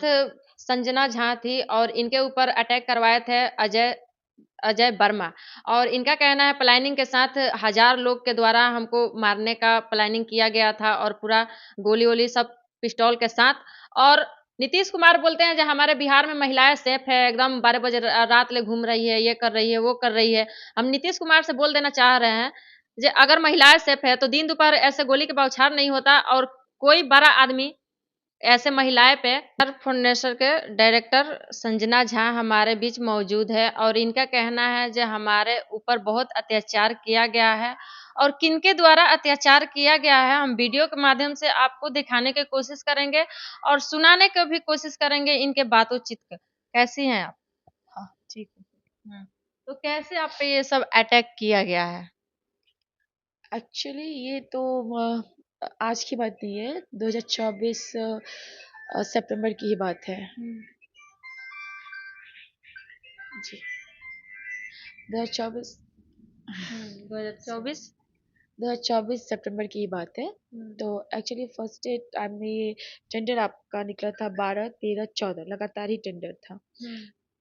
संजना झा थी और इनके ऊपर अटैक करवाए थे अजय अजय वर्मा। और इनका कहना है प्लानिंग के साथ 1000 लोग के द्वारा हमको मारने का प्लानिंग किया गया था और पूरा गोली-वोली सब पिस्तौल के साथ। और नीतीश कुमार बोलते हैं जो हमारे बिहार में महिलाएँ सेफ है, एकदम 12 बजे रात ले घूम रही है, ये कर रही है, वो कर रही है। हम नीतीश कुमार से बोल देना चाह रहे हैं, जे अगर महिलाएँ सेफ है तो दिन दोपहर ऐसे गोली के बौछार नहीं होता और कोई बड़ा आदमी ऐसे महिलाएँ पे फाउंडेशन के डायरेक्टर संजना झा हमारे बीच मौजूद है और इनका कहना है जो हमारे ऊपर बहुत अत्याचार किया गया है और किनके द्वारा अत्याचार किया गया है हम वीडियो के माध्यम से आपको दिखाने की कोशिश करेंगे और सुनाने की भी कोशिश करेंगे इनके बातों-चित को। कैसी हैं आप? हाँ, ठीक है। तो कैसे आप पे ये सब अटैक किया गया है? एक्चुअली ये तो आज की बात नहीं है, 2024 सितंबर की ही बात है जी। 2024 2024 2024 सितंबर की ही बात है। तो एक्चुअली फर्स्ट डे टाइम में ये टेंडर आपका निकला था 12, 13, 14 लगातार ही टेंडर था।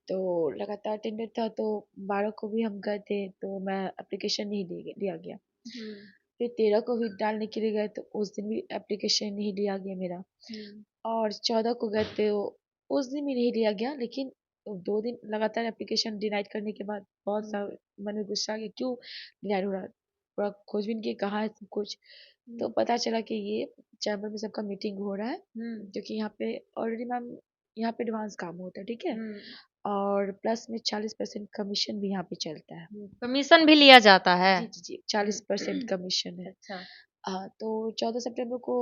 तो लगातार टेंडर था तो 12 को भी हम गए थे तो मैं एप्लीकेशन नहीं दिया गया। फिर 13 को भी डालने के लिए गए तो उस दिन भी एप्लीकेशन नहीं लिया गया मेरा। और 14 को गए थे उस दिन भी नहीं लिया गया, लेकिन 2 दिन लगातार एप्लीकेशन डिनाइड करने के बाद बहुत सा मन में गुस्सा आ गया, क्यों डिनाइड हो रहा है। पूरा खोजबीन की कहाँ है सब कुछ। तो पता चला कि ये चैम्बर में सबका मीटिंग हो रहा है, क्योंकि यहाँ पे ऑलरेडी मैम यहाँ पे एडवांस काम होता है, ठीक है। और प्लस में 40% कमीशन भी यहाँ पे चलता है। कमीशन भी लिया जाता है? जी जी जी 40% कमीशन है। अच्छा। हाँ, तो 14 सितंबर को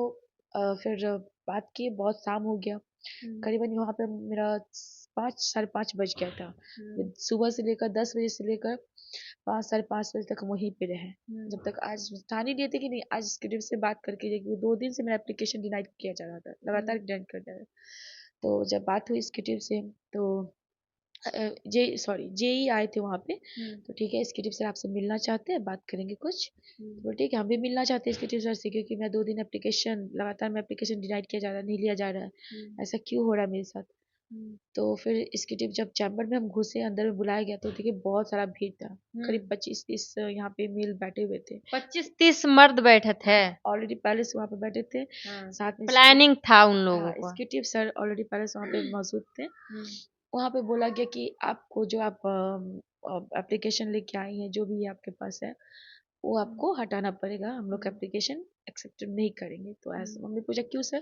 फिर बात की, बहुत शाम हो गया। करीबन वहाँ पे मेरा 5 साढ़े 5 बज गया था। सुबह से लेकर 10 बजे से लेकर 5 साढ़े 5 बजे तक वहीं पे रहे। जब तक आज ठान ही लिए थे कि नहीं, आज इसके टीम से बात करके देखिए, 2 दिन से मेरा एप्लीकेशन डिनाइड किया जा रहा था, लगातार डिनाइड कर रहा था। तो जब बात हुई इसकी टीम से तो जेई आए थे वहाँ पे। तो ठीक है, इसके टीम सर आपसे मिलना चाहते हैं, बात करेंगे कुछ। तो ठीक है, हम भी मिलना चाहते हैं इसके टीम सर से, क्योंकि मैं 2 दिन एप्लीकेशन लगातार मैं एप्लीकेशन डिनाइड किया जा रहा है, नहीं लिया जा रहा है। ऐसा क्यों हो रहा है मेरे साथ। तो फिर इसकी टीम जब चैम्बर में हम घुसे, अंदर में बुलाया गया तो देखिए बहुत सारा भीड़ था। करीब 25-30 यहाँ पे मेल बैठे हुए थे। 25-30 मर्द बैठे थे? ऑलरेडी पहले से वहाँ पे बैठे थे। साथ में प्लानिंग था उन लोगों हाँ, का? इसके टीम सर ऑलरेडी पहले से वहाँ पे मौजूद थे। वहाँ पे बोला गया कि आपको जो आप एप्लीकेशन लेके आई हैं, जो भी आपके पास है, वो आपको हटाना पड़ेगा। हम लोग एप्लीकेशन एक्सेप्ट नहीं करेंगे। तो ऐसा हमने पूछा, क्यों सर,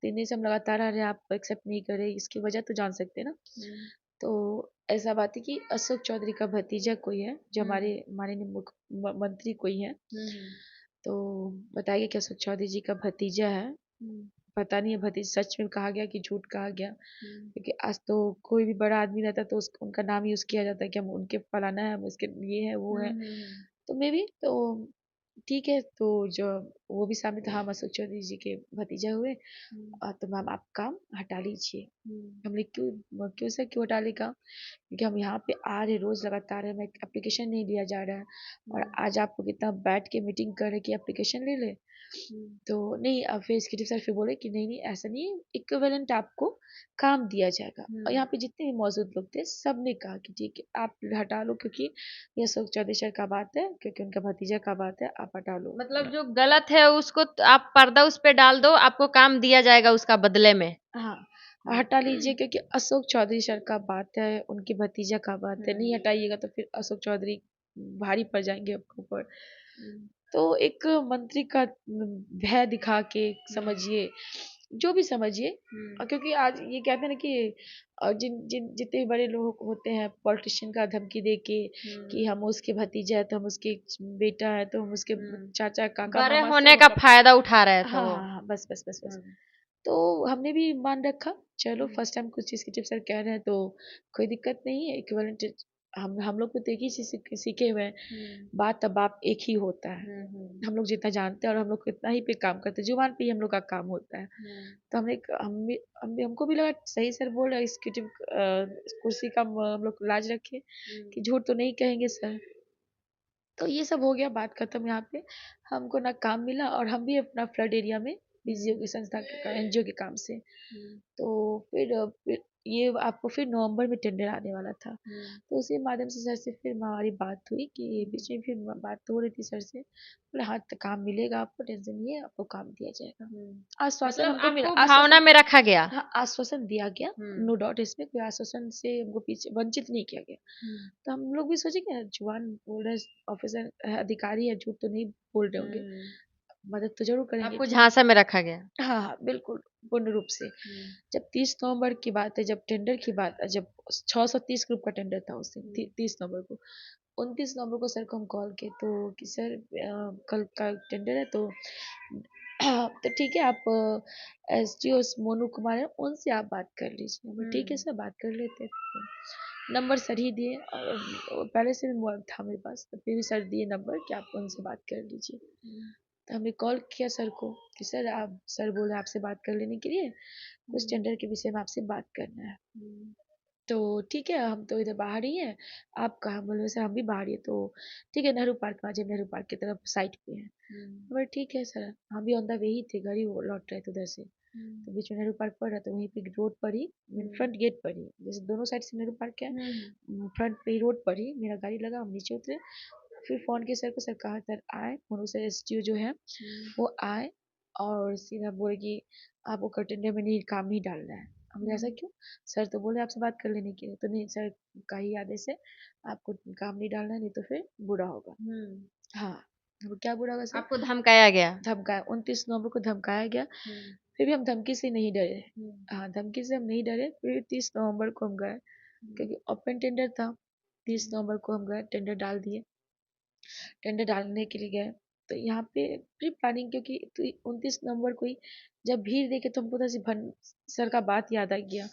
3 दिन से हम लगातार आ रहे हैं, आप एक्सेप्ट नहीं कर रहे, इसकी वजह तो जान सकते हैं ना। तो ऐसा बात है कि अशोक चौधरी का भतीजा कोई है, जो हमारे माननीय मंत्री कोई है। तो बताया गया कि अशोक चौधरी जी का भतीजा है। पता नहीं है भतीज सच में कहा गया कि झूठ कहा गया, क्योंकि आज तो कोई भी बड़ा आदमी रहता तो उनका नाम यूज किया जाता है कि हम उनके फलाना है, हम उसके ये है वो है। तो मे भी तो ठीक है, तो जो वो भी सामने था, हम अशोक चौधरी जी के भतीजा हुए। तो मैम आप काम हटा लीजिए। हमने क्यों क्यों सर, क्यों हटा लेगा, क्योंकि हम यहाँ पे आ रहे रोज लगातार है, मैं एप्लीकेशन नहीं लिया जा रहा है। और आज आपको कितना बैठ के मीटिंग कर रहे कि एप्लीकेशन ले ले। तो नहीं, फिर इसके टीचर फिर बोले कि नहीं नहीं ऐसा नहीं है, इक्विवेलेंट आपको काम दिया जाएगा। और यहाँ पे जितने भी मौजूद लोग थे सब ने कहा कि ठीक है आप हटा लो, क्योंकि ये अशोक चौधरी सर का बात है, क्योंकि उनका भतीजा का बात है, आप हटा लो। मतलब जो गलत है उसको आप पर्दा उस पे डाल दो, आपको काम दिया जाएगा उसका बदले में। हाँ, हटा लीजिए, क्योंकि अशोक चौधरी सर का बात है, उनके भतीजा का बात है। नहीं हटाइएगा तो फिर अशोक चौधरी भारी पड़ जाएंगे आपके ऊपर। तो एक मंत्री का भय दिखा के समझिए, जो भी समझिए। क्योंकि आज ये कहते हैं ना कि जिन जिन जितने भी बड़े लोग होते हैं, पॉलिटिशियन का धमकी दे के कि हम उसके भतीजा है तो हम उसके बेटा है तो हम उसके चाचा काका बड़े मामा होने सब का मतलब। फायदा उठा रहे थे हाँ वो। हाँ हाँ, बस बस बस बस। तो हमने भी मान रखा, चलो फर्स्ट टाइम कुछ चीज़ की टिप्स सर कह रहे हैं तो कोई दिक्कत नहीं है। इक्विवेलेंट हम लोग को तो एक ही चीज़ सीखे हुए हैं, बात तब बाप एक ही होता है। हम लोग जितना जानते हैं और हम लोग कितना ही पे काम करते हैं, जुबान पे ही हम लोग का काम होता है। तो हमने हमको भी लगा सही सर बोल रहे हैं, इसकी कुर्सी का हम लोग लाज रखे कि झूठ तो नहीं कहेंगे सर। तो ये सब हो गया, बात खत्म यहाँ पे। हमको ना काम मिला और हम भी अपना फ्लड एरिया में बीजीओ की संस्था के एनजीओ के काम से। तो फिर ये आपको फिर नवंबर में टेंडर आने वाला था। तो उसी माध्यम से सर से फिर हमारी बात हुई कि बीच में फिर बात हो रही थी सर से, बोले हाँ तो काम मिलेगा आपको, टेंशन नहीं है, आपको काम दिया जाएगा। आश्वासन मतलब हमको मिला, आपको भावना में रखा गया। हाँ आश्वासन दिया गया, नो डाउट, इसमें कोई आश्वासन से हमको पीछे वंचित नहीं किया गया। तो हम लोग भी सोचे कि जुबान बोल रहे ऑफिसर अधिकारी है, झूठ तो नहीं बोल रहे होंगे, मदद तो जरूर करेंगे। आपको झांसा में रखा गया। हाँ हाँ बिल्कुल पूर्ण रूप से। जब 30 नवंबर की बात है, जब टेंडर की बात है, जब 630 ग्रुप का टेंडर था उस दिन 30 नवंबर को, 29 नवंबर को सर को हम कॉल किए तो कि सर कल का टेंडर है तो तो ठीक है, आप एसडीओ मोनू कुमार है, उनसे आप बात कर लीजिए। हम ठीक है सर, बात कर लेते हैं। तो नंबर सर ही दिए, और पहले से भी मोबाइल था मेरे पास, तो फिर भी सर दिए नंबर कि आप उनसे बात कर लीजिए। तो हमने कॉल किया सर को कि सर आप, सर बोले आपसे बात कर लेने के लिए, कुछ टेंडर के विषय में आपसे बात करना है। तो ठीक है, हम तो इधर बाहर ही हैं, आप कहाँ? बोले सर हम भी बाहर ही हैं। तो ठीक है, नेहरू पार्क में आ जाए, नेहरू पार्क की तरफ साइड पे है। बोले ठीक है सर, हम भी ऑन द वे ही थे, घर ही लौट रहे थे उधर से। तो बीच में नेहरू पार्क पड़ रहा, तो वहीं पे रोड पर ही, फ्रंट गेट पर ही, जैसे दोनों साइड से नेहरू पार्क है, फ्रंट पे ही रोड पर ही मेरा गाड़ी लगा, हम नीचे उतरे। फिर फ़ोन किया सर को, सर कहाँ सर आए, मोनू सर एसडीओ जो है वो आए, और सीधा बोले कि आपको कंटेनर में नहीं, काम नहीं डालना है। हमने ऐसा क्यों? सर तो बोले आपसे बात कर लेने के लिए। तो नहीं सर का ही आदेश है, आपको काम नहीं डालना है, नहीं तो फिर बुरा होगा। हाँ, अब क्या बुरा होगा सर? आपको धमकाया गया। धमकाया, 29 नवंबर को धमकाया गया। फिर भी हम धमकी से नहीं डरे। हाँ, धमकी से हम नहीं डरे। फिर 30 नवंबर को हम गए, क्योंकि ओपन टेंडर था। 30 नवंबर को हम गए, टेंडर डाल दिए। टेंडर डालने के लिए गए, तो यहाँ पे प्री प्लानिंग, क्योंकि तो 29 नवंबर को ही जब भीड़ देखे तो हमको सर का बात याद आ गया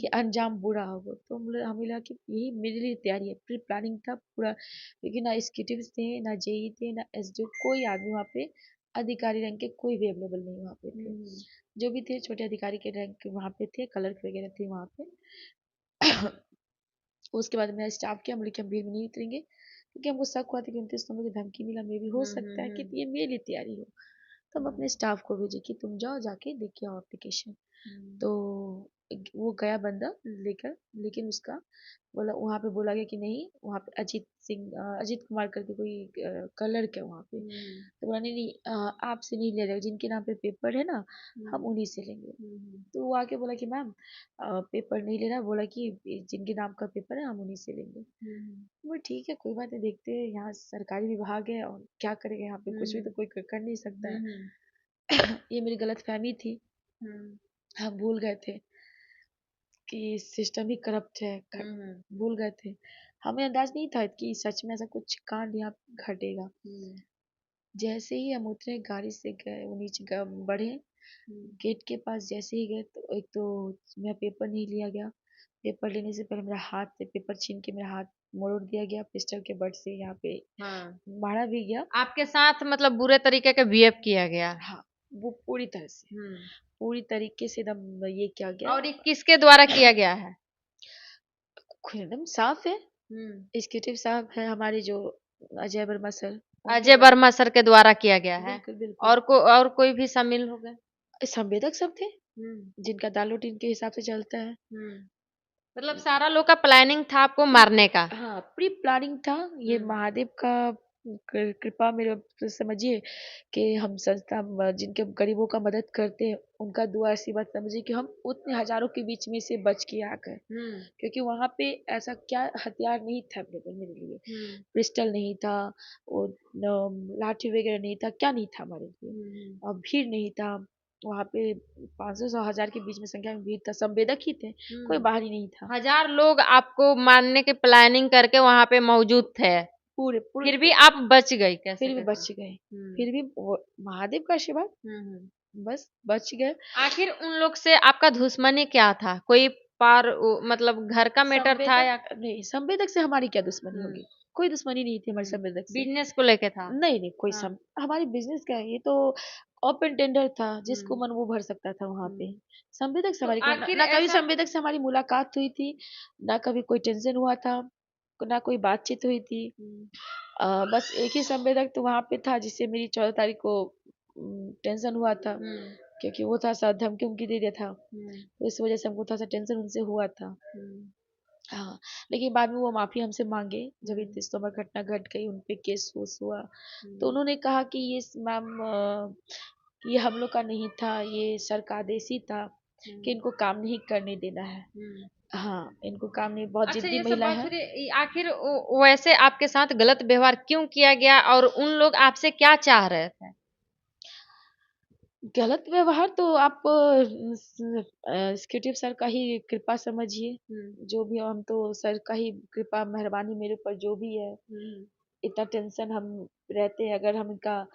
कि अंजाम बुरा होगा। तो हमें लगा कि यही मेरे लिए तैयारी है, प्री प्लानिंग था पूरा, क्योंकि ना एग्जीक्यूटिव थे, ना जेई थे, ना एसडीओ, कोई आदमी वहाँ पे अधिकारी रैंक के कोई भी अवेलेबल नहीं वहाँ पे थे। जो भी थे छोटे अधिकारी के रैंक के वहाँ पे थे, क्लर्क वगैरह थे वहाँ पे। उसके बाद मेरा स्टाफ किया, हम बोले कि हम भीड़ में नहीं उतरेंगे, क्योंकि हमको शक हुआ था कि 29 नंबर की धमकी मिला, मे भी हो सकता है कि ये मेरे लिए तैयारी हो। तो हम अपने स्टाफ को भेजे कि तुम जाओ, जाके देख आओ एप्लीकेशन। तो वो गया बंदा लेकर, लेकिन उसका बोला, वहाँ पे बोला गया कि नहीं, वहाँ पे अजीत कुमार करके कोई क्लर्क है वहाँ पे। तो बोला नहीं नहीं, आपसे नहीं लिया जाएगा, जिनके नाम पे पेपर है ना, हम उन्हीं से लेंगे। तो वो आके बोला कि मैम पेपर नहीं लेना, बोला कि जिनके नाम का पेपर है हम उन्हीं से लेंगे। वो ठीक है, कोई बात नहीं, देखते हैं, यहाँ सरकारी विभाग है और क्या करेगा, यहाँ पे कुछ भी तो कोई कर नहीं सकता है। ये मेरी गलत फहमी थी, हम भूल गए थे कि सिस्टम ही करप्ट है, भूल गए थे। हमें अंदाज नहीं था कि सच में ऐसा कुछ कांड यहाँ घटेगा। जैसे ही हम उतरे गाड़ी से गए, वो नीचे बढ़े, गेट के पास जैसे ही गए, तो एक तो मेरा पेपर नहीं लिया गया। पेपर लेने से पहले मेरा हाथ से पेपर छीन के मेरा हाथ मोड़ दिया गया, पिस्टल के बट से यहाँ पे मारा भी गया। आपके साथ मतलब बुरे तरीके का बिहेव किया गया। हाँ, वो पूरी तरह से, पूरी तरीके से एकदम ये किया गया। और ये किसके द्वारा किया गया है? खुद एकदम साफ है, एग्जीक्यूटिव साहब है हमारे जो अजय वर्मा सर, अजय वर्मा सर के द्वारा किया गया है। बिल्कुल बिल्कुल। और कोई भी शामिल हो गए? संवेदक सब थे, जिनका दाल रोटी इनके हिसाब से चलता है। मतलब सारा लोग का प्लानिंग था आपको मारने का। हाँ, प्री प्लानिंग था। ये महादेव का कृपा, मेरे तो समझिए कि हम संस्था जिनके गरीबों का मदद करते हैं, उनका दुआ ऐसी बात समझिए कि हम उतने हजारों के बीच में से बच के आ गए। क्योंकि वहाँ पे ऐसा क्या हथियार नहीं था अवेलेबल मेरे लिए, पिस्टल नहीं था, और लाठी वगैरह नहीं था, क्या नहीं था हमारे लिए, और भीड़ नहीं था वहाँ पे। 500 से 1000 के बीच में संख्या में भीड़ था, संवेदक ही थे, कोई बाहरी नहीं था। 1000 लोग आपको मारने की प्लानिंग करके वहां पे मौजूद थे, पूरे फिर भी आप बच गई कैसे? फिर भी बच गए, फिर भी महादेव का आशीर्वाद, बस बच गए। आखिर उन लोग से आपका दुश्मनी क्या था? कोई मतलब घर का मैटर था या नहीं, संवेदक से हमारी क्या दुश्मनी होगी? कोई दुश्मनी नहीं थी हमारे संवेदक से। बिजनेस को लेके था? नहीं नहीं, कोई हमारी बिजनेस का है, ये तो ओपन टेंडर था, जिसको मन वो भर सकता था वहाँ पे। संवेदक से हमारी आखिर ना कभी ऐसा संवेदक से हमारी मुलाकात हुई थी, ना कभी कोई टेंशन हुआ था, ना कोई बातचीत हुई थी। बस एक ही संवेदक तो वहाँ पे था, जिससे मेरी 14 तारीख को टेंशन हुआ था क्योंकि वो थोड़ा सा धमकी उमकी दे दिया था, तो इस वजह से हमको थोड़ा सा टेंशन उनसे हुआ था। हाँ, लेकिन बाद में वो माफ़ी हमसे मांगे जब ये 30 नंबर घटना घट गई, उन पे केस वूस हुआ, तो उन्होंने कहा कि ये मैम ये हम लोग का नहीं था, ये सर का आदेश ही था कि इनको काम नहीं करने देना है। हाँ, इनको काम नहीं, बहुत अच्छा, जिद्दी ये सब महिला बात है। छोड़िए, आखिर वैसे आपके साथ गलत व्यवहार क्यों किया गया और उन लोग आपसे क्या चाह रहे थे? गलत व्यवहार तो आप एग्जीक्यूटिव सर का ही कृपा समझिए, जो भी हो, हम तो सर का ही कृपा मेहरबानी मेरे ऊपर जो भी है। इतना टेंशन हम रहते, अगर हम इनका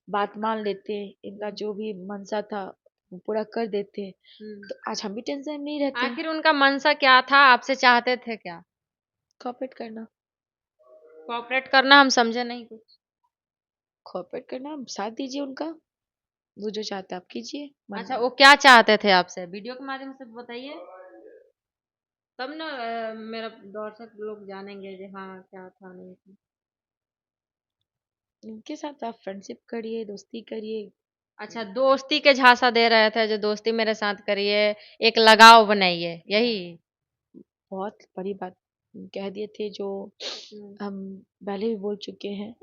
बात मान लेते, इनका जो भी मनसा था वो पूरा कर देते, तो आज हम भी टेंशन में नहीं रहते। आखिर उनका मनसा क्या था? आपसे चाहते थे क्या? कॉपरेट करना, कोऑपरेट करना, हम समझे नहीं कुछ। कॉपरेट करना, साथ दीजिए उनका, वो जो चाहता है आप कीजिए। अच्छा, वो क्या चाहते थे आपसे? वीडियो के माध्यम से बताइए, तब ना मेरा दर्शक लोग जानेंगे कि हाँ क्या था नहीं था। इनके साथ आप फ्रेंडशिप करिए, दोस्ती करिए। अच्छा, दोस्ती के झांसा दे रहे थे, जो दोस्ती मेरे साथ करिए, एक लगाव बनाइए, यही। बहुत बड़ी बात कह दिए थे, जो हम पहले भी बोल चुके हैं।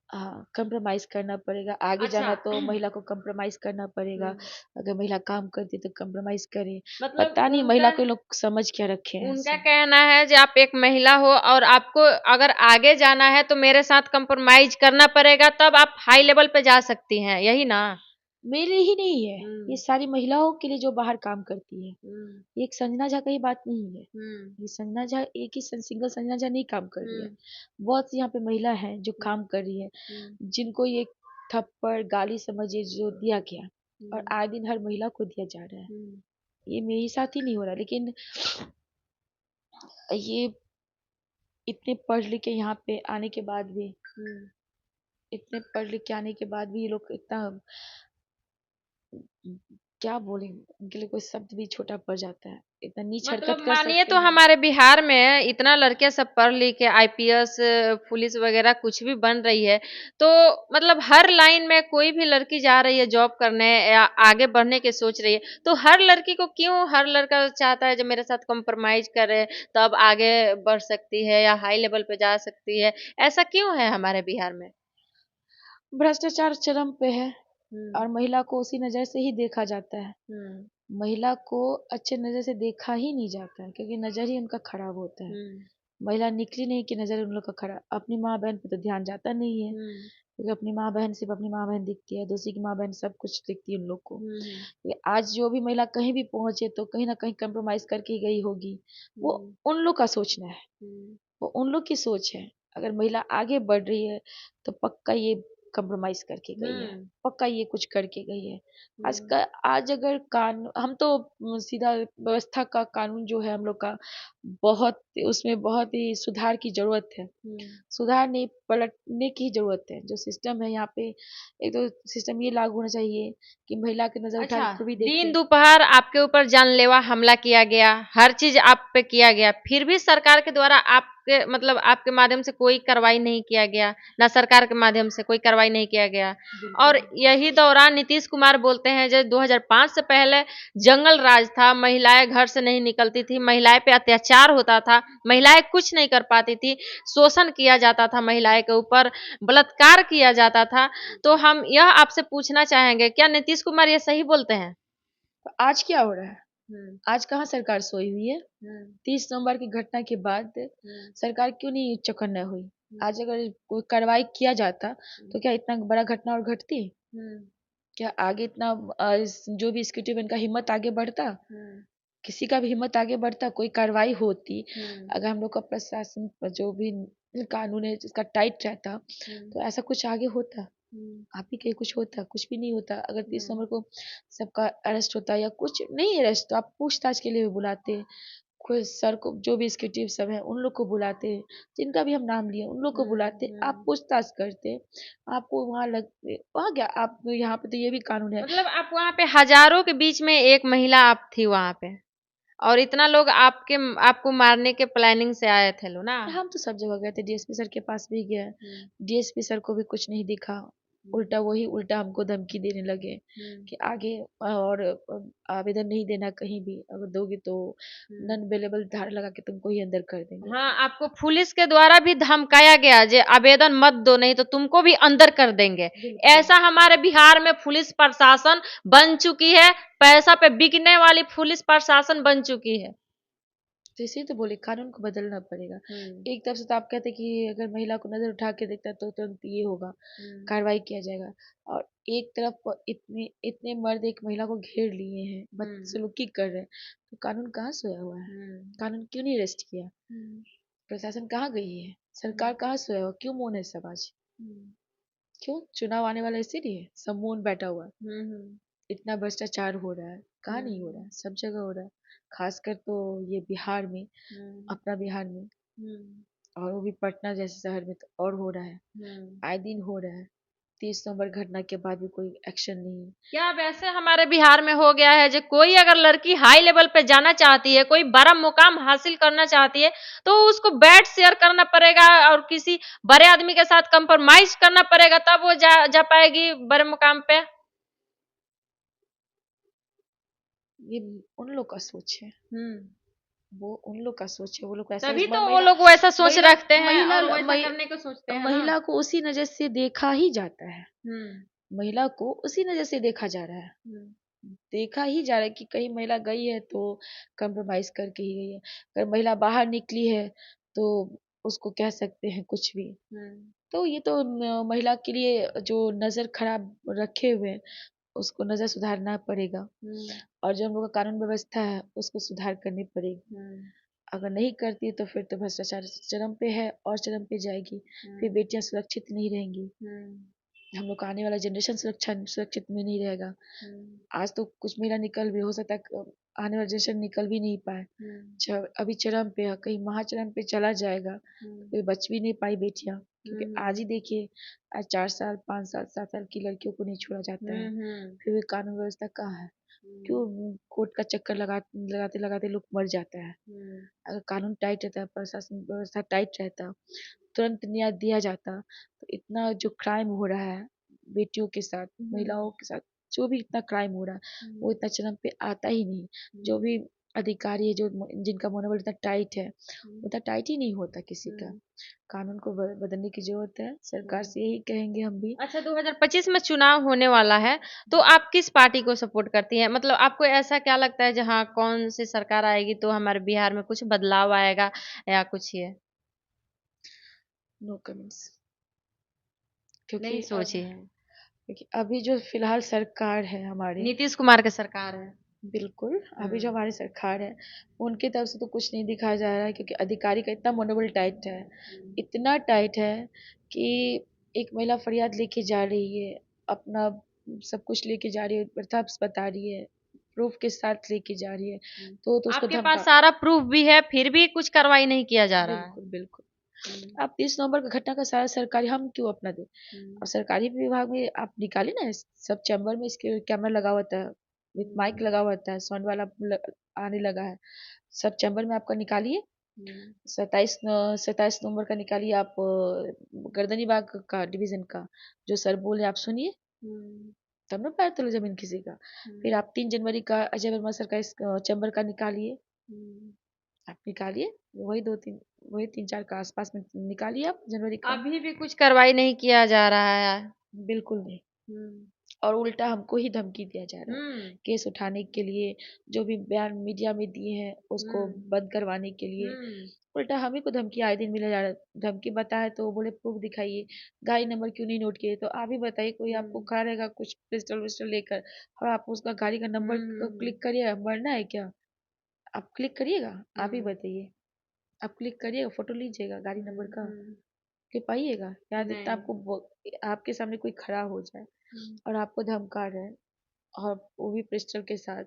हाँ, कंप्रोमाइज करना पड़ेगा, आगे अच्छा, जाना तो महिला को कंप्रोमाइज करना पड़ेगा। अगर महिला काम करती है तो कंप्रोमाइज करे। मतलब पता नहीं महिला उनका को ये लोग समझ क्या रखे हैं उनका ऐसे। कहना है कि आप एक महिला हो और आपको अगर आगे जाना है तो मेरे साथ कंप्रोमाइज करना पड़ेगा, तब आप हाई लेवल पे जा सकती हैं, यही ना? मेरे ही नहीं है, ये हम्म। सारी महिलाओं के लिए जो बाहर काम करती है। हम्म। ये एक संजना झा का ही बात नहीं है, हम्म। ये संजना झा एक ही सिंगल संजना झा नहीं काम कर रही है। हम्म। बहुत सी यहाँ पे महिला हैं जो काम कर रही है, हम्म। जिनको ये थप्पड़ गाली समझिए जो दिया गया, और हम्म। आए दिन हर महिला को दिया जा रहा है। हम्म। ये मेरे साथ ही नहीं हो रहा, लेकिन ये इतने पढ़ लिख के यहाँ पे आने के बाद भी, हम्म। इतने पढ़ लिख के आने के बाद भी ये लोग इतना, क्या बोले, उनके लिए कोई शब्द भी छोटा पड़ जाता है, इतना नीच मतलब हरकत कर मानिए सकते तो हैं। हमारे बिहार में इतना लड़कियां सब पढ़ लिख के आईपीएस, पुलिस वगैरह कुछ भी बन रही है, तो मतलब हर लाइन में कोई भी लड़की जा रही है जॉब करने या आगे बढ़ने की सोच रही है, तो हर लड़की को क्यों हर लड़का चाहता है जो मेरे साथ कॉम्प्रोमाइज करे तब आगे बढ़ सकती है या हाई लेवल पे जा सकती है? ऐसा क्यों है हमारे बिहार में? भ्रष्टाचार चरम पे है, हम्म। और महिला को उसी नज़र से ही देखा जाता है। हम्म। महिला को अच्छे नज़र से देखा ही नहीं जाता है, क्योंकि नज़र ही उनका खराब होता है। हम्म। महिला निकली नहीं कि नज़र उन लोग का खराब, अपनी माँ बहन पे तो ध्यान जाता नहीं है, हम्म। क्योंकि अपनी माँ बहन सिर्फ अपनी माँ बहन दिखती है, दूसरी की माँ बहन सब कुछ दिखती है उन लोग को। हम्म। ये आज जो भी महिला कहीं भी पहुंचे तो कहीं ना कहीं कंप्रोमाइज करके ही गई होगी। वो हम्म। उन लोग का सोचना है, हम्म। वो उन लोग की सोच है। अगर महिला आगे बढ़ रही है तो पक्का ये कंप्रोमाइज करके गई है, हम्म। पक्का ये कुछ करके गई है। आज हम्म। का आज अगर कानून, हम तो सीधा व्यवस्था का कानून जो है हम लोग का, बहुत उसमें बहुत ही सुधार की जरूरत है। हम्म। सुधार नहीं, पलटने की जरूरत है। जो सिस्टम है यहाँ पे, एक तो सिस्टम ये लागू होना चाहिए कि महिला की नजर उठा अच्छा, के कोई भी दिन देखे। दोपहर आपके ऊपर जानलेवा हमला किया गया, हर चीज़ आप पे किया गया, फिर भी सरकार के द्वारा आपके मतलब आपके माध्यम से कोई कार्रवाई नहीं किया गया, ना सरकार के माध्यम से कोई कार्रवाई नहीं किया गया। और यही दौरान नीतीश कुमार बोलते हैं जो 2005 से पहले जंगल राज था, महिलाएं घर से नहीं निकलती थी, महिलाएं पे अत्याचार होता था, महिलाएं कुछ नहीं कर पाती थी, शोषण किया जाता था, महिलाएं के ऊपर बलात्कार किया जाता था। तो हम यह आपसे पूछना चाहेंगे, क्या नीतीश कुमार ये सही बोलते हैं? तो आज क्या हो रहा है? हुँ। आज कहाँ सरकार सोई हुई है? हुँ। 30 नवंबर की घटना के बाद हुँ। सरकार क्यों नहीं चौकन्ना हुई? हुँ। आज अगर कोई कार्रवाई किया जाता तो क्या इतना बड़ा घटना और घटती? हुँ। क्या आगे इतना जो भी एग्जीक्यूटिव इनका हिम्मत आगे बढ़ता? हुँ। किसी का भी हिम्मत आगे बढ़ता, कोई कार्रवाई होती। हुँ। अगर हम लोग का प्रशासन जो भी कानून है जिसका टाइट रहता, हुँ। तो ऐसा कुछ आगे होता? हुँ। आप ही के कुछ होता? कुछ भी नहीं होता। अगर 30 नवंबर हुँ। को सबका अरेस्ट होता या कुछ नहीं अरेस्ट, तो आप पूछताछ के लिए भी बुलाते, कोई सर को, जो भी एग्जीक्यूटिव सब है उन लोग को बुलाते, जिनका भी हम नाम लिए उन लोग को हुँ। बुलाते, आप हुँ। पूछताछ करते। आपको वहाँ लगते, वहाँ क्या, आप यहाँ पे तो ये भी कानून है। मतलब आप वहाँ पे हज़ारों के बीच में एक महिला आप थी वहाँ पे, और इतना लोग आपको मारने के प्लानिंग से आए थे लो ना? हम तो सब जगह गए थे, डीएसपी सर के पास भी गए, हुँ। डीएसपी सर को भी कुछ नहीं दिखा। उल्टा हमको धमकी देने लगे कि आगे और आवेदन नहीं देना कहीं भी, अगर दोगे तो नॉन अवेलेबल धारा लगा के तुमको ही अंदर कर देंगे। हाँ, आपको पुलिस के द्वारा भी धमकाया गया जे आवेदन मत दो, नहीं तो तुमको भी अंदर कर देंगे। ऐसा हमारे बिहार में पुलिस प्रशासन बन चुकी है, पैसा पे बिकने वाली पुलिस प्रशासन बन चुकी है। तो इसी तो बोले कानून को बदलना पड़ेगा। एक तरफ से तो आप कहते कि अगर महिला को नजर उठा के देखता है तो तुरंत ये होगा, कार्रवाई किया जाएगा, और एक तरफ इतने इतने मर्द एक महिला को घेर लिए हैं, बदसलूकी कर रहे हैं, तो कानून कहाँ सोया हुआ है? कानून क्यों नहीं अरेस्ट किया? प्रशासन कहाँ गई है? सरकार कहाँ सोया हुआ? क्यों मौन है सब आज? क्यों? चुनाव आने वाला इसीलिए सब मौन बैठा हुआ है। इतना भ्रष्टाचार हो रहा है, कहाँ नहीं हो रहा है? सब जगह हो रहा है, खासकर तो ये बिहार में, अपना बिहार में, और वो भी पटना जैसे शहर में तो और हो रहा है, आए दिन हो रहा है। 30 नवंबर घटना के बाद भी कोई एक्शन नहीं है। क्या वैसे हमारे बिहार में हो गया है जो कोई अगर लड़की हाई लेवल पे जाना चाहती है, कोई बड़ा मुकाम हासिल करना चाहती है, तो उसको बेड शेयर करना पड़ेगा और किसी बड़े आदमी के साथ कंप्रोमाइज करना पड़ेगा, तब वो जा पाएगी बड़े मुकाम पे। ये उन लोग का सोच है, वो उन लोग का सोच है। वो लोग ऐसा तभी तो वो लोग वैसा सोच रखते हैं और वैसा करने को सोचते हैं ना। महिला को उसी नजर से देखा ही जाता है, महिला को उसी नजर से देखा जा रहा है, देखा ही जा रहा है कि कहीं महिला गई है तो कंप्रोमाइज करके ही गई है, अगर महिला बाहर निकली है तो उसको कह सकते हैं कुछ भी। तो ये तो महिला के लिए जो नजर खराब रखे हुए हैं उसको नजर सुधारना पड़ेगा, और जो हम लोग का कानून व्यवस्था है उसको सुधार करनी पड़ेगी। अगर नहीं करती तो फिर तो भ्रष्टाचार चरम पे है और चरम पे जाएगी, फिर बेटियां सुरक्षित नहीं रहेंगी, हम लोग का आने वाला जनरेशन सुरक्षित में नहीं रहेगा। आज तो कुछ महिला निकल भी, हो सकता है आने वाला जनरेशन निकल भी नहीं पाए, अभी चरम पे है, कहीं महाचरम पे चला जाएगा, कोई बच भी नहीं पाई बेटियां, क्योंकि आज ही देखिए, आज 4 साल 5 साल 7 साल की लड़कियों को नहीं छोड़ा जाता है, फिर भी कानून व्यवस्था कहाँ है? क्यों कोर्ट का चक्कर लगाते लगाते लोग मर जाता है? अगर कानून टाइट रहता, प्रशासन व्यवस्था टाइट रहता, तुरंत न्याय दिया जाता, तो इतना जो क्राइम हो रहा है बेटियों के साथ, महिलाओं के साथ, जो भी इतना क्राइम हो रहा है वो इतना चरम पे आता ही नहीं। जो भी अधिकारी है, जो जिनका मनोबल इतना टाइट है, उतना टाइट ही नहीं होता किसी का। कानून को बदलने की जरूरत है, सरकार से यही कहेंगे हम भी। अच्छा, 2025 में चुनाव होने वाला है, तो आप किस पार्टी को सपोर्ट करती हैं? मतलब आपको ऐसा क्या लगता है जहाँ कौन सी सरकार आएगी तो हमारे बिहार में कुछ बदलाव आएगा या कुछ ये? नो कमेंट्स, नहीं सोची है। क्योंकि अभी जो फिलहाल सरकार है हमारी, नीतीश कुमार की सरकार है। बिल्कुल, अभी जो हमारी सरकार है उनकी तरफ से तो कुछ नहीं दिखाया जा रहा है, क्योंकि अधिकारी का इतना मनोबल टाइट है, इतना टाइट है कि एक महिला फरियाद लेके जा रही है, अपना सब कुछ लेके जा रही है, प्रताप बता रही है, प्रूफ के साथ लेके जा रही है, तो उसको आपके पास धमका। सारा प्रूफ भी है, फिर भी कुछ कार्रवाई नहीं किया जा रहा है। बिल्कुल बिल्कुल, आप 30 नवंबर का घटना का सारा सरकारी हम क्यों अपना दे? और सरकारी विभाग में आप निकाले ना, सब चैम्बर में इसके कैमरा लगा हुआ था, विथ माइक लगा हुआ था, साउंड वाला आने लगा है, सब चैम्बर में आपका निकालिए। 27 नवंबर का निकालिए आप, गर्दनी बाग का डिवीजन का जो सर बोले आप सुनिए, तब ना पैर तले जमीन किसी का। फिर आप 3 जनवरी का अजय वर्मा सर का इस चैम्बर का निकालिए, आप निकालिए, वही 3 4 का आसपास में निकालिए आप जनवरी का। अभी भी कुछ कार्रवाई नहीं किया जा रहा है। बिल्कुल नहीं, और उल्टा हमको ही धमकी दिया जा रहा है केस उठाने के लिए, जो भी बयान मीडिया में दिए हैं उसको बंद करवाने के लिए, उल्टा हम ही को धमकी आए दिन मिला जा रहा है। धमकी बताए तो बोले प्रूफ दिखाइए, गाड़ी नंबर क्यों नहीं नोट किए, तो आप ही बताइए, कोई आपको खड़ा रहेगा कुछ पिस्टल विस्टल लेकर और आप उसका गाड़ी का नंबर क्लिक करिए, मरना है क्या? आप क्लिक करिएगा? आप ही बताइए, आप क्लिक करिएगा, फोटो लीजिएगा गाड़ी नंबर का, के पाइएगा? या जितना आपके सामने कोई खड़ा हो जाए और आपको धमका रहा है, और वो भी पिस्टल के साथ,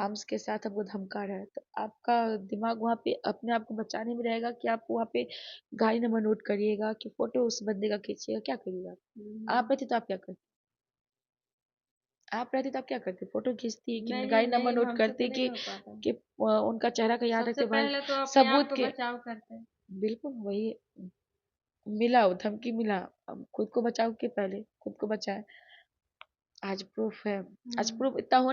आर्म्स के साथ आपको धमका रहा है, तो आपका दिमाग वहाँ पे अपने आप को बचाने में रहेगा कि आप वहाँ पे गाड़ी नंबर नोट करिएगा कि फोटो उस बंदे का खींचिएगा? क्या करिएगा आप रहते तो आप क्या करते? आप रहते तो आप क्या करते? फोटो खींचती कि गाड़ी नंबर नोट करते कि उनका चेहरा का याद रखते भाई, सबूत के। बिल्कुल वही मिला, वो धमकी मिला, अब खुद को बचाओ के पहले खुद को बचाए। आज प्रूफ है, आज प्रूफ इतना हो